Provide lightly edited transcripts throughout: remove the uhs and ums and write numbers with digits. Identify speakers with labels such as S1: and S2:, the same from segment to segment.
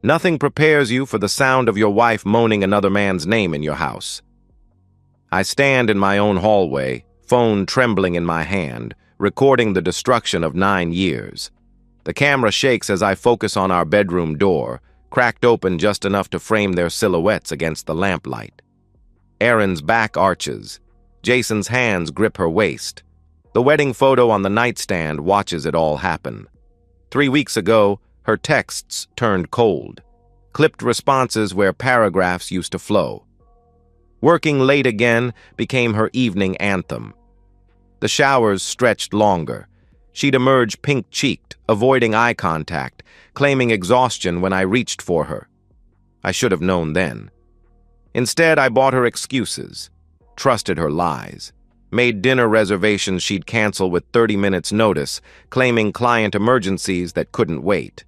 S1: Nothing prepares you for the sound of your wife moaning another man's name in your house. I stand in my own hallway, phone trembling in my hand, recording the destruction of 9 years. The camera shakes as I focus on our bedroom door, cracked open just enough to frame their silhouettes against the lamplight. Erin's back arches. Jason's hands grip her waist. The wedding photo on the nightstand watches it all happen. 3 weeks ago, her texts turned cold. Clipped responses where paragraphs used to flow. Working late again became her evening anthem. The showers stretched longer. She'd emerge pink-cheeked, avoiding eye contact, claiming exhaustion when I reached for her. I should have known then. Instead, I bought her excuses, trusted her lies, made dinner reservations she'd cancel with 30 minutes notice, claiming client emergencies that couldn't wait.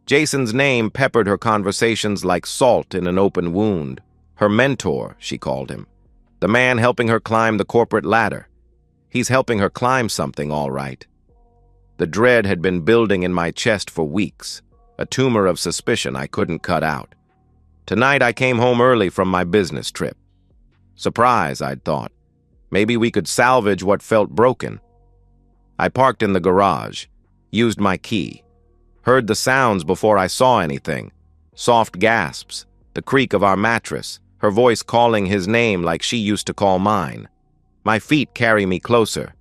S1: Jason's name peppered her conversations like salt in an open wound. Her mentor, she called him. The man helping her climb the corporate ladder. He's helping her climb something, all right. The dread had been building in my chest for weeks, a tumor of suspicion I couldn't cut out. Tonight I came home early from my business trip. Surprise, I'd thought. Maybe we could salvage what felt broken. I parked in the garage, used my key, heard the sounds before I saw anything. Soft gasps, the creak of our mattress, her voice calling his name like she used to call mine. My feet carry me closer.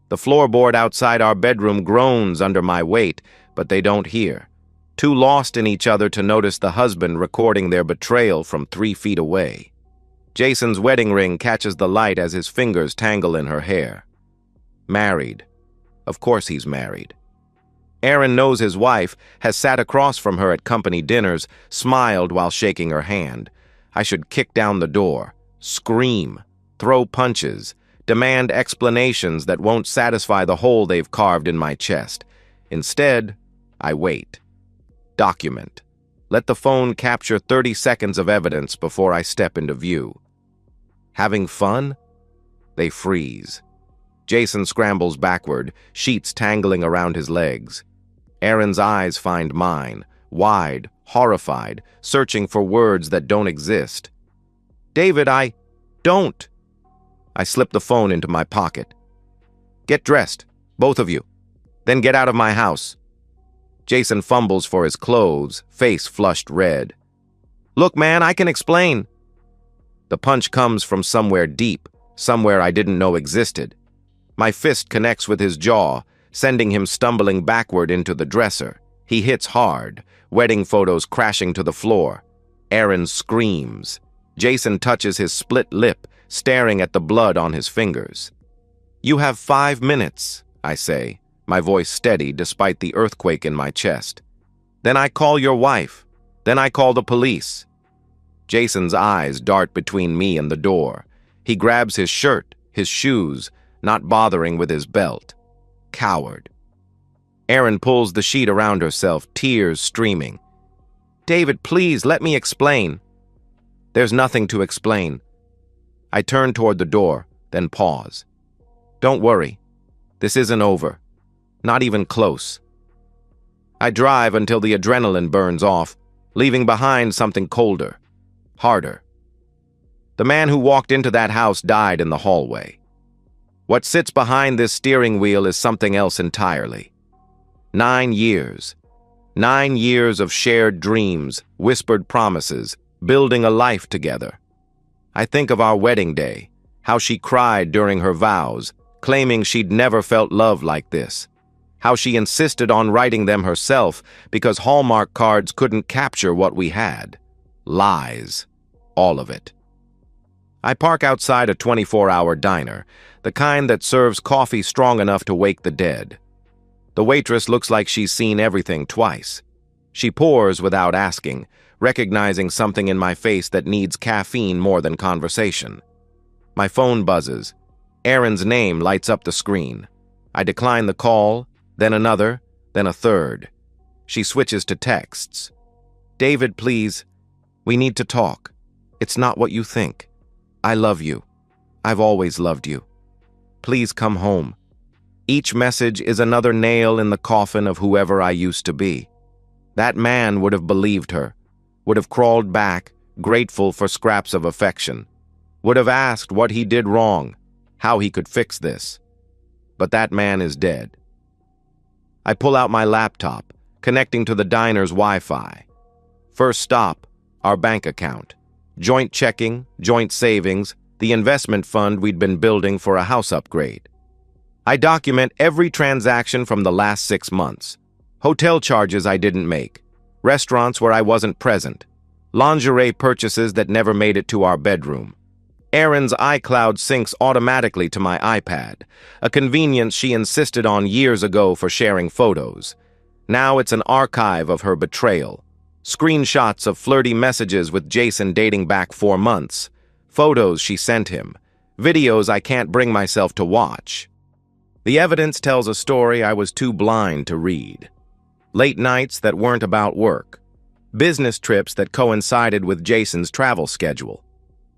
S1: The floorboard outside our bedroom groans under my weight, but they don't hear. Too lost in each other to notice the husband recording their betrayal from 3 feet away. Jason's wedding ring catches the light as his fingers tangle in her hair. Married. Of course he's married. Erin knows his wife, has sat across from her at company dinners, smiled while shaking her hand. I should kick down the door, scream, throw punches, demand explanations that won't satisfy the hole they've carved in my chest. Instead, I wait. Document. Let the phone capture 30 seconds of evidence before I step into view. Having fun? They freeze. Jason scrambles backward, sheets tangling around his legs. Erin's eyes find mine, wide, horrified, searching for words that don't exist. David, don't. I slip the phone into my pocket. Get dressed, both of you. Then get out of my house. Jason fumbles for his clothes, face flushed red. Look, man, I can explain. The punch comes from somewhere deep, somewhere I didn't know existed. My fist connects with his jaw, sending him stumbling backward into the dresser. He hits hard, wedding photos crashing to the floor. Erin screams. Jason touches his split lip, staring at the blood on his fingers. You have 5 minutes, I say, my voice steady despite the earthquake in my chest. Then I call your wife. Then I call the police. Jason's eyes dart between me and the door. He grabs his shirt, his shoes, not bothering with his belt. Coward. Erin pulls the sheet around herself, tears streaming. David, please, let me explain. There's nothing to explain. I turn toward the door, then pause. Don't worry. This isn't over. Not even close. I drive until the adrenaline burns off, leaving behind something colder, harder. The man who walked into that house died in the hallway. What sits behind this steering wheel is something else entirely. 9 years. 9 years of shared dreams, whispered promises, building a life together. I think of our wedding day, how she cried during her vows, claiming she'd never felt love like this. How she insisted on writing them herself because Hallmark cards couldn't capture what we had. Lies. All of it. I park outside a 24-hour diner, the kind that serves coffee strong enough to wake the dead. The waitress looks like she's seen everything twice. She pours without asking, recognizing something in my face that needs caffeine more than conversation. My phone buzzes. Erin's name lights up the screen. I decline the call, then another, then a third. She switches to texts. David, please. We need to talk. It's not what you think. I love you. I've always loved you. Please come home. Each message is another nail in the coffin of whoever I used to be. That man would have believed her, would have crawled back, grateful for scraps of affection, would have asked what he did wrong, how he could fix this. But that man is dead. I pull out my laptop, connecting to the diner's Wi-Fi. First stop, our bank account. Joint checking, joint savings, the investment fund we'd been building for a house upgrade. I document every transaction from the last 6 months. Hotel charges I didn't make, restaurants where I wasn't present, lingerie purchases that never made it to our bedroom. Erin's iCloud syncs automatically to my iPad, a convenience she insisted on years ago for sharing photos. Now it's an archive of her betrayal. Screenshots of flirty messages with Jason dating back 4 months. Photos she sent him. Videos I can't bring myself to watch. The evidence tells a story I was too blind to read. Late nights that weren't about work. Business trips that coincided with Jason's travel schedule.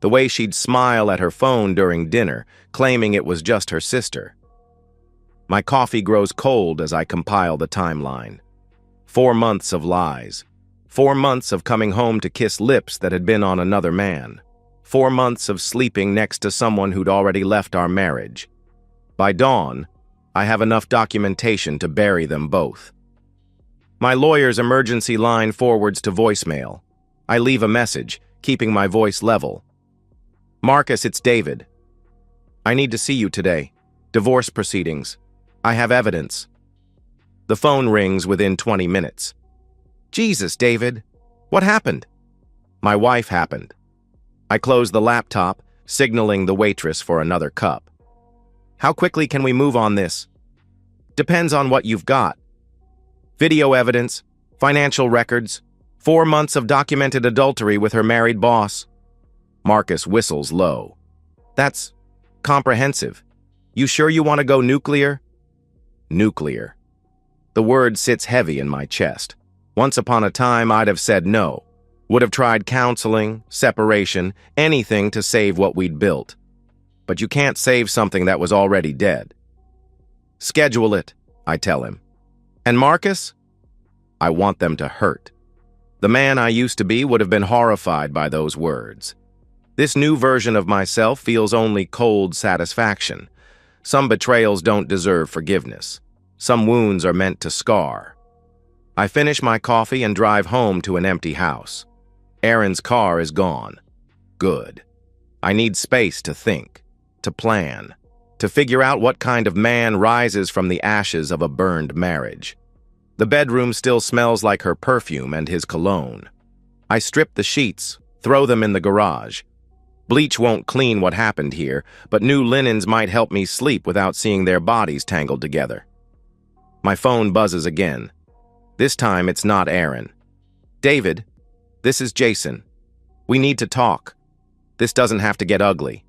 S1: The way she'd smile at her phone during dinner, claiming it was just her sister. My coffee grows cold as I compile the timeline. 4 months of lies. 4 months of coming home to kiss lips that had been on another man. 4 months of sleeping next to someone who'd already left our marriage. By dawn, I have enough documentation to bury them both. My lawyer's emergency line forwards to voicemail. I leave a message, keeping my voice level. Marcus, it's David. I need to see you today. Divorce proceedings. I have evidence. The phone rings within 20 minutes. Jesus, David. What happened? My wife happened. I close the laptop, signaling the waitress for another cup. How quickly can we move on this? Depends on what you've got. Video evidence, financial records, 4 months of documented adultery with her married boss. Marcus whistles low. That's comprehensive. You sure you want to go nuclear? Nuclear. The word sits heavy in my chest. Once upon a time, I'd have said no. Would have tried counseling, separation, anything to save what we'd built. But you can't save something that was already dead. Schedule it, I tell him. And Marcus? I want them to hurt. The man I used to be would have been horrified by those words. This new version of myself feels only cold satisfaction. Some betrayals don't deserve forgiveness. Some wounds are meant to scar. I finish my coffee and drive home to an empty house. Erin's car is gone. Good. I need space to think, to plan, to figure out what kind of man rises from the ashes of a burned marriage. The bedroom still smells like her perfume and his cologne. I strip the sheets, throw them in the garage. Bleach won't clean what happened here, but new linens might help me sleep without seeing their bodies tangled together. My phone buzzes again. This time it's not Erin. David, this is Jason. We need to talk. This doesn't have to get ugly.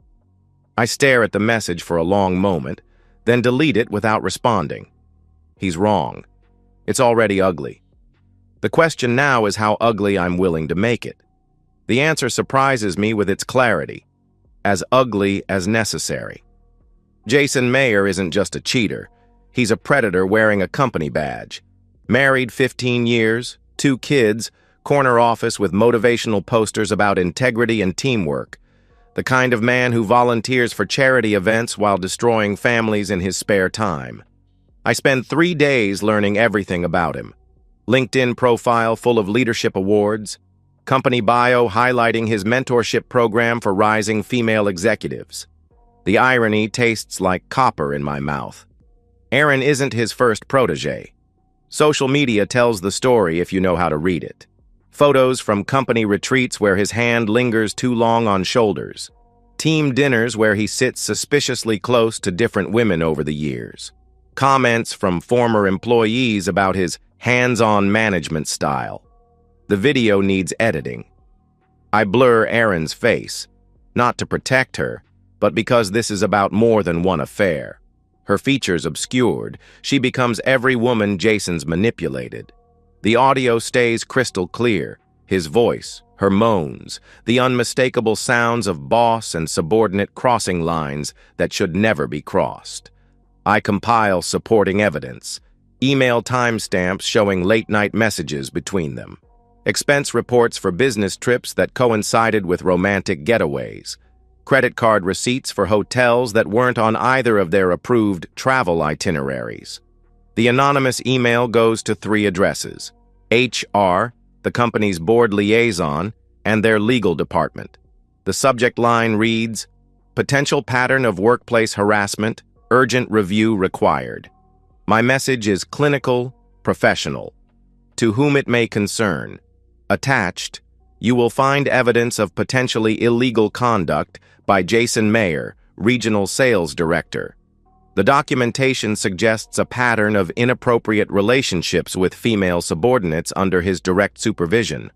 S1: I stare at the message for a long moment, then delete it without responding. He's wrong. It's already ugly. The question now is how ugly I'm willing to make it. The answer surprises me with its clarity. As ugly as necessary. Jason Mayer isn't just a cheater. He's a predator wearing a company badge. Married 15 years, 2 kids, corner office with motivational posters about integrity and teamwork. The kind of man who volunteers for charity events while destroying families in his spare time. I spend 3 days learning everything about him. LinkedIn profile full of leadership awards. Company bio highlighting his mentorship program for rising female executives. The irony tastes like copper in my mouth. Erin isn't his first protege. Social media tells the story if you know how to read it. Photos from company retreats where his hand lingers too long on shoulders. Team dinners where he sits suspiciously close to different women over the years. Comments from former employees about his hands-on management style. The video needs editing. I blur Erin's face, not to protect her, but because this is about more than one affair. Her features obscured, she becomes every woman Jason's manipulated. The audio stays crystal clear, his voice, her moans, the unmistakable sounds of boss and subordinate crossing lines that should never be crossed. I compile supporting evidence, email timestamps showing late-night messages between them, expense reports for business trips that coincided with romantic getaways, credit card receipts for hotels that weren't on either of their approved travel itineraries. The anonymous email goes to 3 addresses: HR, the company's board liaison, and their legal department. The subject line reads, "Potential pattern of workplace harassment, urgent review required." My message is clinical, professional. To whom it may concern. Attached, you will find evidence of potentially illegal conduct by Jason Mayer, Regional Sales Director. The documentation suggests a pattern of inappropriate relationships with female subordinates under his direct supervision.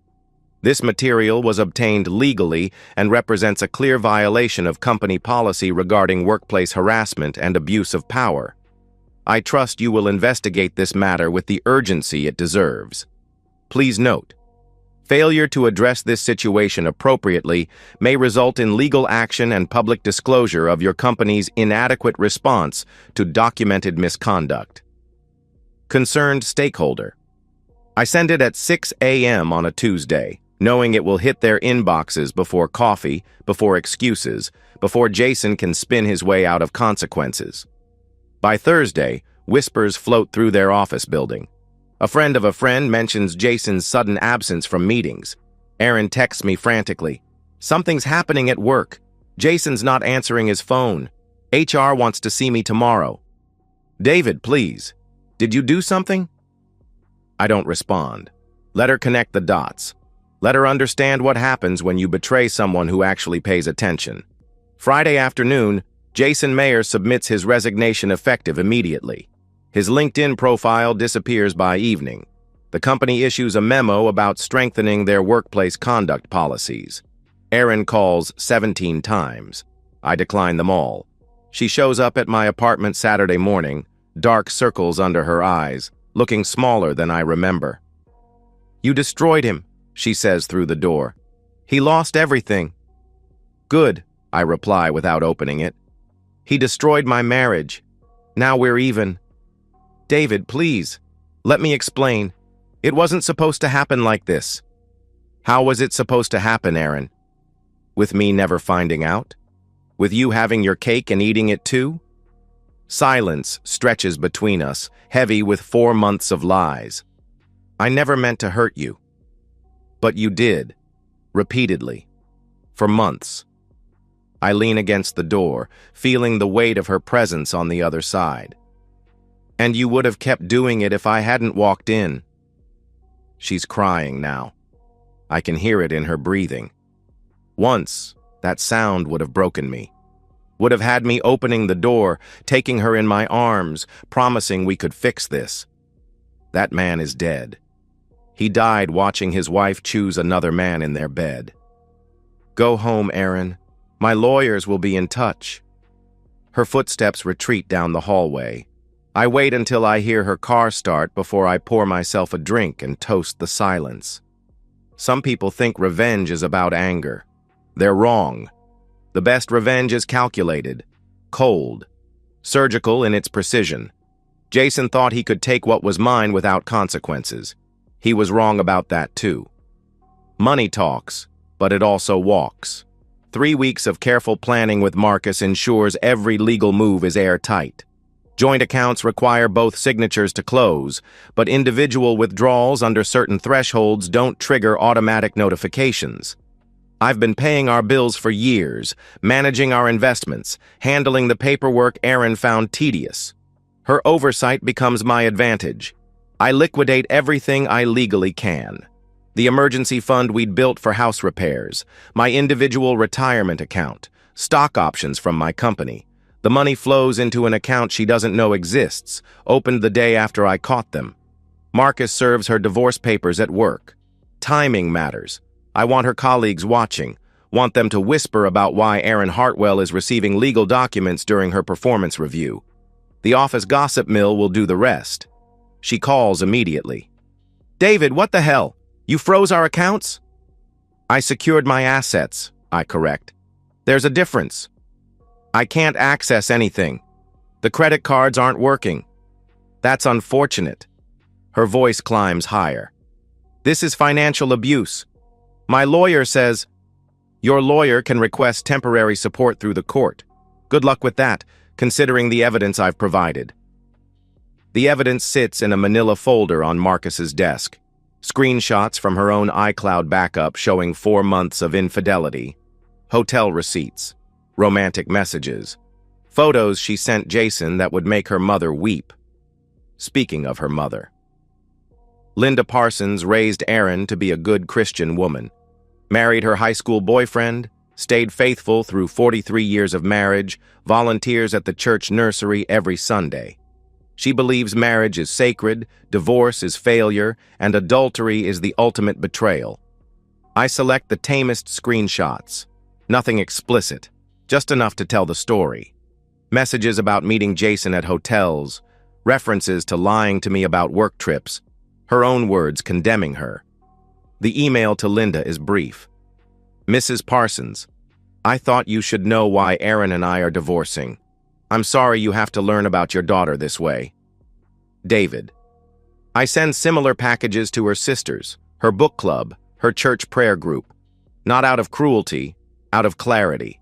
S1: This material was obtained legally and represents a clear violation of company policy regarding workplace harassment and abuse of power. I trust you will investigate this matter with the urgency it deserves. Please note, failure to address this situation appropriately may result in legal action and public disclosure of your company's inadequate response to documented misconduct. Concerned stakeholder. I send it at 6 a.m. on a Tuesday, knowing it will hit their inboxes before coffee, before excuses, before Jason can spin his way out of consequences. By Thursday, whispers float through their office building. A friend of a friend mentions Jason's sudden absence from meetings. Aaron texts me frantically. "Something's happening at work. Jason's not answering his phone. HR wants to see me tomorrow." "David, please. Did you do something?" I don't respond. Let her connect the dots. Let her understand what happens when you betray someone who actually pays attention. Friday afternoon, Jason Mayer submits his resignation effective immediately. His LinkedIn profile disappears by evening. The company issues a memo about strengthening their workplace conduct policies. Erin calls 17 times. I decline them all. She shows up at my apartment Saturday morning, dark circles under her eyes, looking smaller than I remember. "You destroyed him," she says through the door. "He lost everything." "Good," I reply without opening it. "He destroyed my marriage. Now we're even." "David, please, let me explain. It wasn't supposed to happen like this." "How was it supposed to happen, Aaron? With me never finding out? With you having your cake and eating it too?" Silence stretches between us, heavy with 4 months of lies. "I never meant to hurt you." "But you did. Repeatedly. For months." I lean against the door, feeling the weight of her presence on the other side. "And you would have kept doing it if I hadn't walked in." She's crying now. I can hear it in her breathing. Once, that sound would have broken me. Would have had me opening the door, taking her in my arms, promising we could fix this. That man is dead. He died watching his wife choose another man in their bed. "Go home, Aaron. My lawyers will be in touch." Her footsteps retreat down the hallway. I wait until I hear her car start before I pour myself a drink and toast the silence. Some people think revenge is about anger. They're wrong. The best revenge is calculated, cold, surgical in its precision. Jason thought he could take what was mine without consequences. He was wrong about that too. Money talks, but it also walks. 3 weeks of careful planning with Marcus ensures every legal move is airtight. Joint accounts require both signatures to close, but individual withdrawals under certain thresholds don't trigger automatic notifications. I've been paying our bills for years, managing our investments, handling the paperwork Erin found tedious. Her oversight becomes my advantage. I liquidate everything I legally can. The emergency fund we'd built for house repairs, my individual retirement account, stock options from my company. The money flows into an account she doesn't know exists, opened the day after I caught them. Marcus serves her divorce papers at work. Timing matters. I want her colleagues watching, want them to whisper about why Erin Hartwell is receiving legal documents during her performance review. The office gossip mill will do the rest. She calls immediately. "David, what the hell? You froze our accounts?" "I secured my assets," I correct. "There's a difference. I can't access anything. The credit cards aren't working." That's unfortunate. Her voice climbs higher. This is financial abuse. My lawyer says, your lawyer can request temporary support through the court. Good luck with that, considering the evidence I've provided. The evidence sits in a manila folder on Marcus's desk. Screenshots from her own iCloud backup showing 4 months of infidelity, hotel receipts, romantic messages, photos she sent Jason that would make her mother weep. Speaking of her mother, Linda Parsons raised Erin to be a good Christian woman, married her high school boyfriend, stayed faithful through 43 years of marriage, volunteers at the church nursery every Sunday. She believes marriage is sacred, divorce is failure, and adultery is the ultimate betrayal. I select the tamest screenshots. Nothing explicit, just enough to tell the story. Messages about meeting Jason at hotels, references to lying to me about work trips, her own words condemning her. The email to Linda is brief. Mrs. Parsons, I thought you should know why Erin and I are divorcing. I'm sorry you have to learn about your daughter this way. David, I send similar packages to her sisters, her book club, her church prayer group. Not out of cruelty, out of clarity.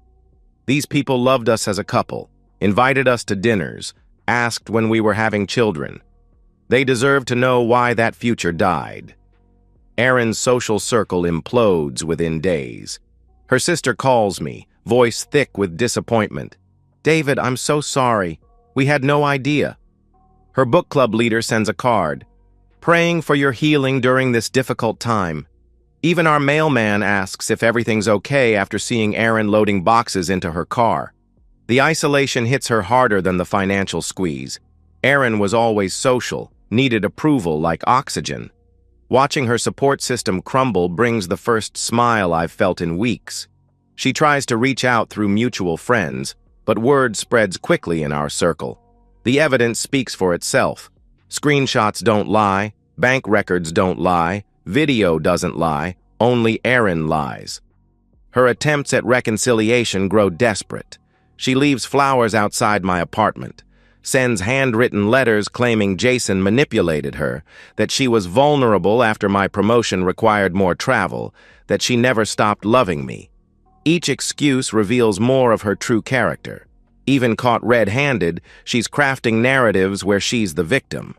S1: These people loved us as a couple, invited us to dinners, asked when we were having children. They deserve to know why that future died. Erin's social circle implodes within days. Her sister calls me, voice thick with disappointment. David, I'm so sorry. We had no idea. Her book club leader sends a card, praying for your healing during this difficult time. Even our mailman asks if everything's okay after seeing Erin loading boxes into her car. The isolation hits her harder than the financial squeeze. Erin was always social, needed approval like oxygen. Watching her support system crumble brings the first smile I've felt in weeks. She tries to reach out through mutual friends, but word spreads quickly in our circle. The evidence speaks for itself. Screenshots don't lie, bank records don't lie, video doesn't lie, only Erin lies. Her attempts at reconciliation grow desperate. She leaves flowers outside my apartment, sends handwritten letters claiming Jason manipulated her, that she was vulnerable after my promotion required more travel, that she never stopped loving me. Each excuse reveals more of her true character. Even caught red-handed, she's crafting narratives where she's the victim,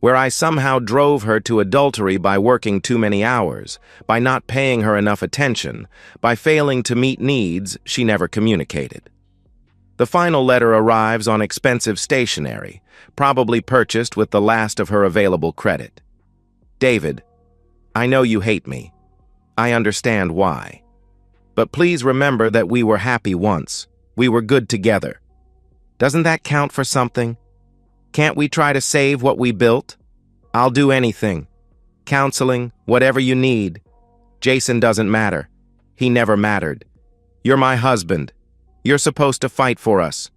S1: where I somehow drove her to adultery by working too many hours, by not paying her enough attention, by failing to meet needs she never communicated. The final letter arrives on expensive stationery, probably purchased with the last of her available credit. David, I know you hate me. I understand why. But please remember that we were happy once. We were good together. Doesn't that count for something? Can't we try to save what we built? I'll do anything. Counseling, whatever you need. Jason doesn't matter. He never mattered. You're my husband. You're supposed to fight for us.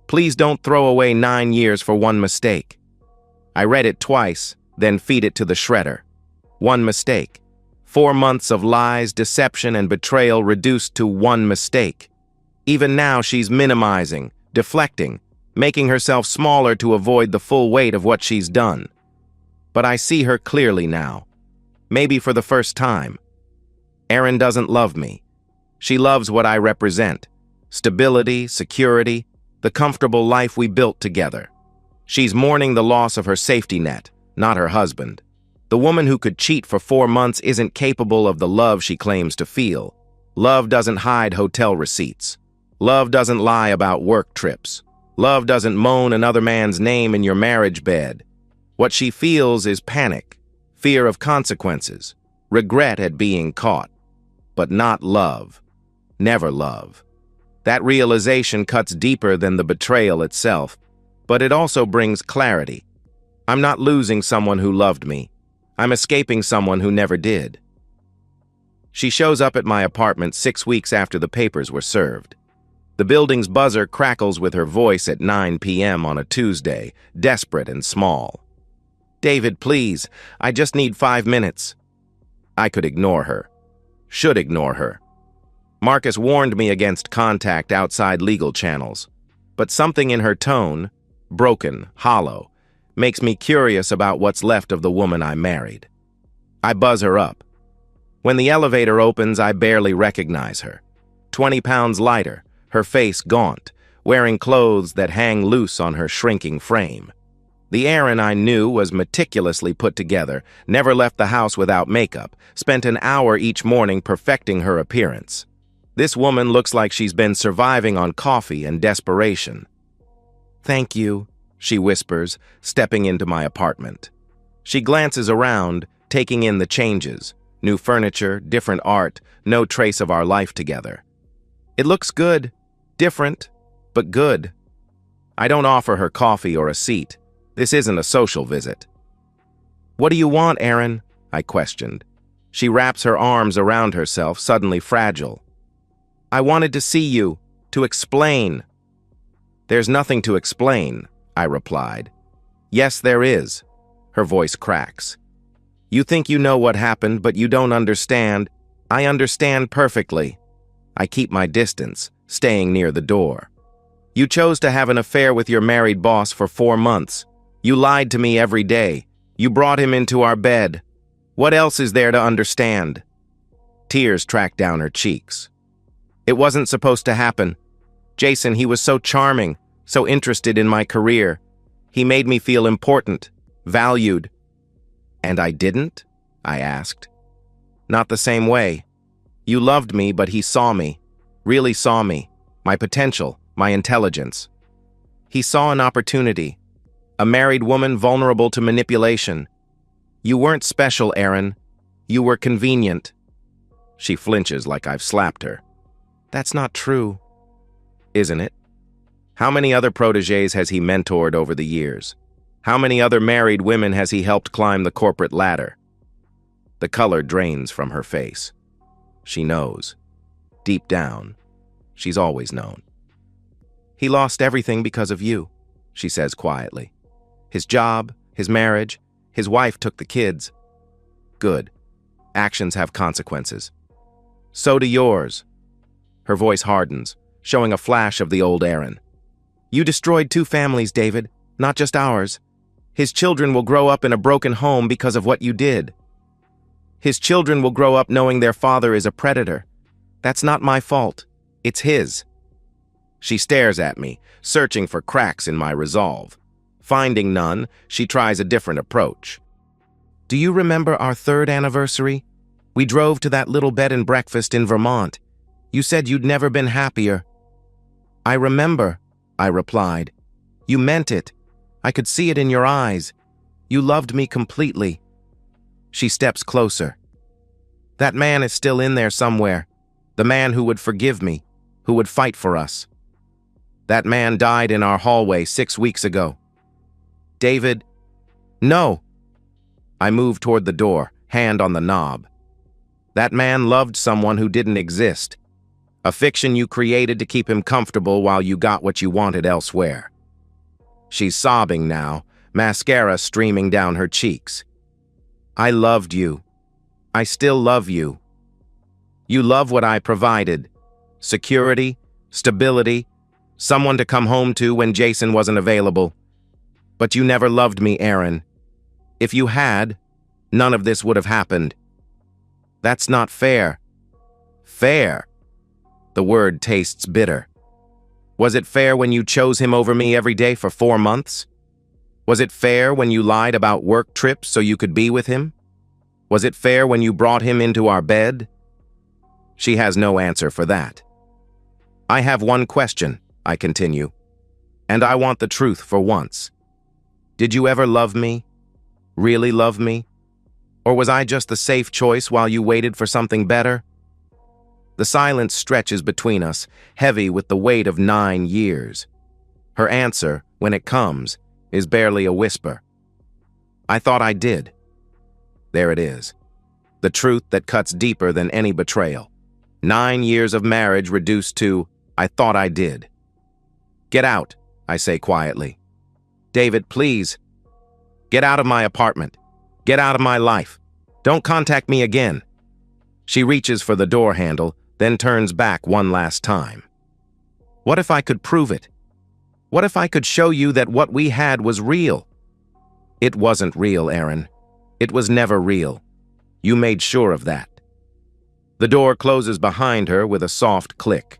S1: Please don't throw away 9 years for one mistake. I read it twice, then feed it to the shredder. One mistake. 4 months of lies, deception, and betrayal reduced to one mistake. Even now she's minimizing, deflecting, making herself smaller to avoid the full weight of what she's done. But I see her clearly now. Maybe for the first time. Erin doesn't love me. She loves what I represent. Stability, security, the comfortable life we built together. She's mourning the loss of her safety net, not her husband. The woman who could cheat for 4 months isn't capable of the love she claims to feel. Love doesn't hide hotel receipts. Love doesn't lie about work trips. Love doesn't moan another man's name in your marriage bed. What she feels is panic, fear of consequences, regret at being caught. But not love. Never love. That realization cuts deeper than the betrayal itself, but it also brings clarity. I'm not losing someone who loved me. I'm escaping someone who never did. She shows up at my apartment 6 weeks after the papers were served. The building's buzzer crackles with her voice at 9 p.m. on a Tuesday, desperate and small. David, please, I just need 5 minutes. I could ignore her. Should ignore her. Marcus warned me against contact outside legal channels, but something in her tone, broken, hollow, makes me curious about what's left of the woman I married. I buzz her up. When the elevator opens, I barely recognize her. 20 pounds lighter, her face gaunt, wearing clothes that hang loose on her shrinking frame. The Erin I knew was meticulously put together, never left the house without makeup, spent an hour each morning perfecting her appearance. This woman looks like she's been surviving on coffee and desperation. "Thank you," she whispers, stepping into my apartment. She glances around, taking in the changes. New furniture, different art, no trace of our life together. It looks good, different, but good. I don't offer her coffee or a seat. This isn't a social visit. "What do you want, Erin?" I questioned. She wraps her arms around herself, suddenly fragile. "I wanted to see you, to explain." "There's nothing to explain," I replied. "Yes, there is." Her voice cracks. "You think you know what happened, but you don't understand. I understand perfectly." I keep my distance, staying near the door. "You chose to have an affair with your married boss for 4 months. You lied to me every day. You brought him into our bed. What else is there to understand?" Tears track down her cheeks. "It wasn't supposed to happen. Jason, he was so charming, so interested in my career. He made me feel important, valued." "And I didn't?" I asked. "Not the same way. You loved me, but he saw me, really saw me, my potential, my intelligence. He saw an opportunity, a married woman vulnerable to manipulation. You weren't special, Erin. You were convenient." She flinches like I've slapped her. "That's not true." "Isn't it? How many other protégés has he mentored over the years? How many other married women has he helped climb the corporate ladder?" The color drains from her face. She knows. Deep down, she's always known. "He lost everything because of you," she says quietly. "His job, his marriage, his wife took the kids." "Good. Actions have consequences. So do yours." Her voice hardens, showing a flash of the old Erin. "You destroyed 2 families, David, not just ours. His children will grow up in a broken home because of what you did. His children will grow up knowing their father is a predator. That's not my fault. It's his." She stares at me, searching for cracks in my resolve. Finding none, she tries a different approach. "Do you remember our 3rd anniversary? We drove to that little bed and breakfast in Vermont. You said you'd never been happier." "I remember," I replied. "You meant it. I could see it in your eyes. You loved me completely." She steps closer. "That man is still in there somewhere. The man who would forgive me, who would fight for us. That man died in our hallway 6 weeks ago." "David." "No." I move toward the door, hand on the knob. "That man loved someone who didn't exist. A fiction you created to keep him comfortable while you got what you wanted elsewhere." She's sobbing now, mascara streaming down her cheeks. "I loved you. I still love you. You love what I provided. Security, stability, someone to come home to when Jason wasn't available. But you never loved me, Erin. If you had, none of this would have happened. That's not fair." "Fair?" The word tastes bitter. "Was it fair when you chose him over me every day for 4 months? Was it fair when you lied about work trips so you could be with him? Was it fair when you brought him into our bed?" She has no answer for that. "I have one question," I continue, "and I want the truth for once. Did you ever love me? Really love me? Or was I just the safe choice while you waited for something better?" The silence stretches between us, heavy with the weight of 9 years. Her answer, when it comes, is barely a whisper. "I thought I did." There it is. The truth that cuts deeper than any betrayal. 9 years of marriage reduced to, "I thought I did." "Get out," I say quietly. "David, please. Get out of my apartment. Get out of my life. Don't contact me again." She reaches for the door handle, then turns back one last time. "What if I could prove it? What if I could show you that what we had was real? It wasn't real, Aaron. It was never real. You made sure of that. The door closes behind her with a soft click.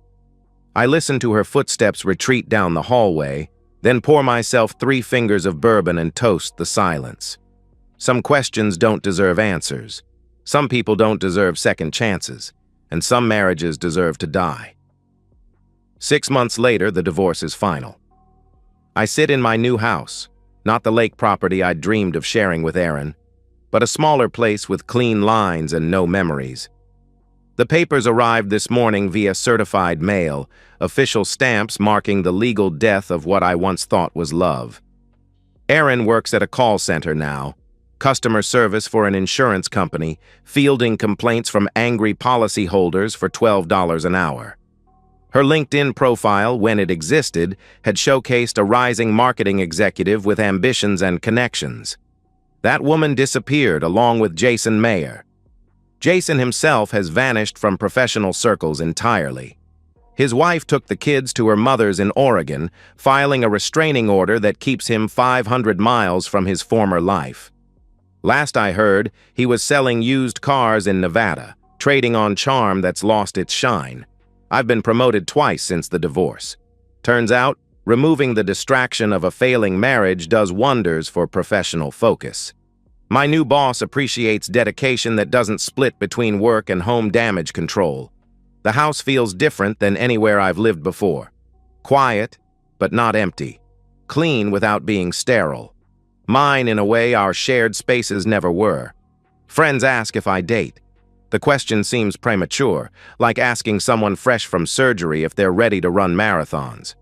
S1: I listen to her footsteps retreat down the hallway, then pour myself 3 fingers of bourbon and toast the silence. Some questions don't deserve answers. Some people don't deserve second chances, and some marriages deserve to die. 6 months later, the divorce is final. I sit in my new house, not the lake property I'd dreamed of sharing with Aaron, but a smaller place with clean lines and no memories. The papers arrived this morning via certified mail, official stamps marking the legal death of what I once thought was love. Aaron works at a call center now, customer service for an insurance company, fielding complaints from angry policyholders for $12 an hour. Her LinkedIn profile, when it existed, had showcased a rising marketing executive with ambitions and connections. That woman disappeared along with Jason Mayer. Jason himself has vanished from professional circles entirely. His wife took the kids to her mother's in Oregon, filing a restraining order that keeps him 500 miles from his former life. Last I heard, he was selling used cars in Nevada, trading on charm that's lost its shine. I've been promoted twice since the divorce. Turns out, removing the distraction of a failing marriage does wonders for professional focus. My new boss appreciates dedication that doesn't split between work and home damage control. The house feels different than anywhere I've lived before. Quiet, but not empty. Clean without being sterile. Mine in a way our shared spaces never were. Friends ask if I date. The question seems premature, like asking someone fresh from surgery if they're ready to run marathons.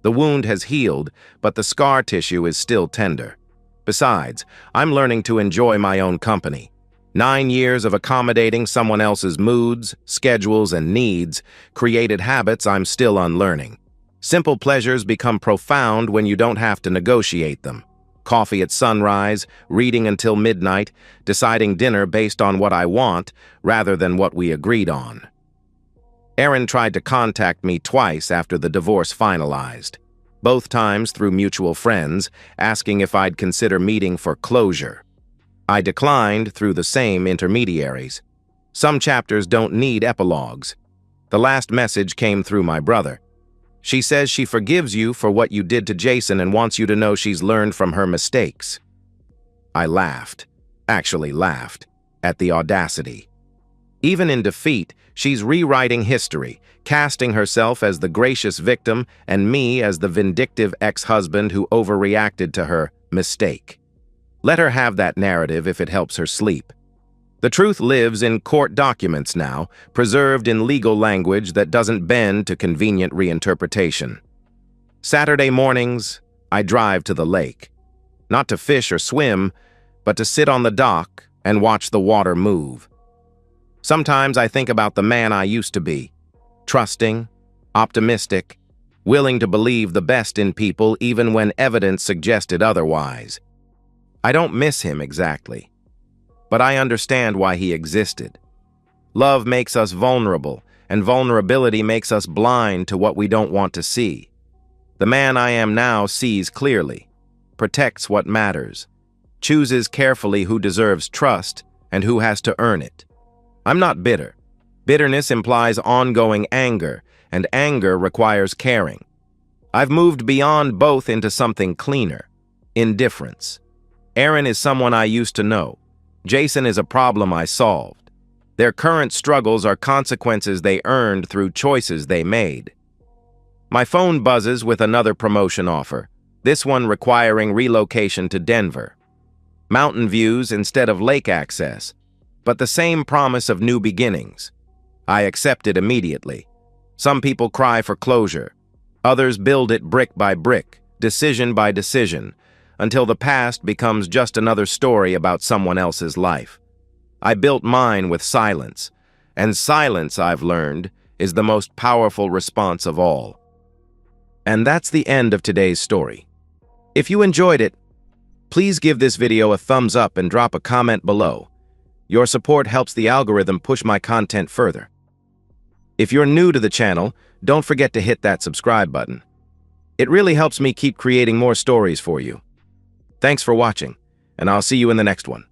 S1: The wound has healed, but the scar tissue is still tender. Besides, I'm learning to enjoy my own company. 9 years of accommodating someone else's moods, schedules, and needs created habits I'm still unlearning. Simple pleasures become profound when you don't have to negotiate them. Coffee at sunrise, reading until midnight, deciding dinner based on what I want rather than what we agreed on. Aaron tried to contact me twice after the divorce finalized, both times through mutual friends, asking if I'd consider meeting for closure. I declined through the same intermediaries. Some chapters don't need epilogues. The last message came through my brother. She says she forgives you for what you did to Jason and wants you to know she's learned from her mistakes. I laughed, at the audacity. Even in defeat, she's rewriting history, casting herself as the gracious victim and me as the vindictive ex-husband who overreacted to her mistake. Let her have that narrative if it helps her sleep. The truth lives in court documents now, preserved in legal language that doesn't bend to convenient reinterpretation. Saturday mornings, I drive to the lake. Not to fish or swim, but to sit on the dock and watch the water move. Sometimes I think about the man I used to be, trusting, optimistic, willing to believe the best in people even when evidence suggested otherwise. I don't miss him exactly. But I understand why he existed. Love makes us vulnerable, and vulnerability makes us blind to what we don't want to see. The man I am now sees clearly, protects what matters, chooses carefully who deserves trust and who has to earn it. I'm not bitter. Bitterness implies ongoing anger, and anger requires caring. I've moved beyond both into something cleaner, indifference. Aaron is someone I used to know. Jason is a problem I solved. Their current struggles are consequences they earned through choices they made. My phone buzzes with another promotion offer, this one requiring relocation to Denver. Mountain views instead of lake access, but the same promise of new beginnings. I accept it immediately. Some people cry for closure. Others build it brick by brick, decision by decision, until the past becomes just another story about someone else's life. I built mine with silence, and silence, I've learned, is the most powerful response of all. And that's the end of today's story. If you enjoyed it, please give this video a thumbs up and drop a comment below. Your support helps the algorithm push my content further. If you're new to the channel, don't forget to hit that subscribe button. It really helps me keep creating more stories for you. Thanks for watching, and I'll see you in the next one.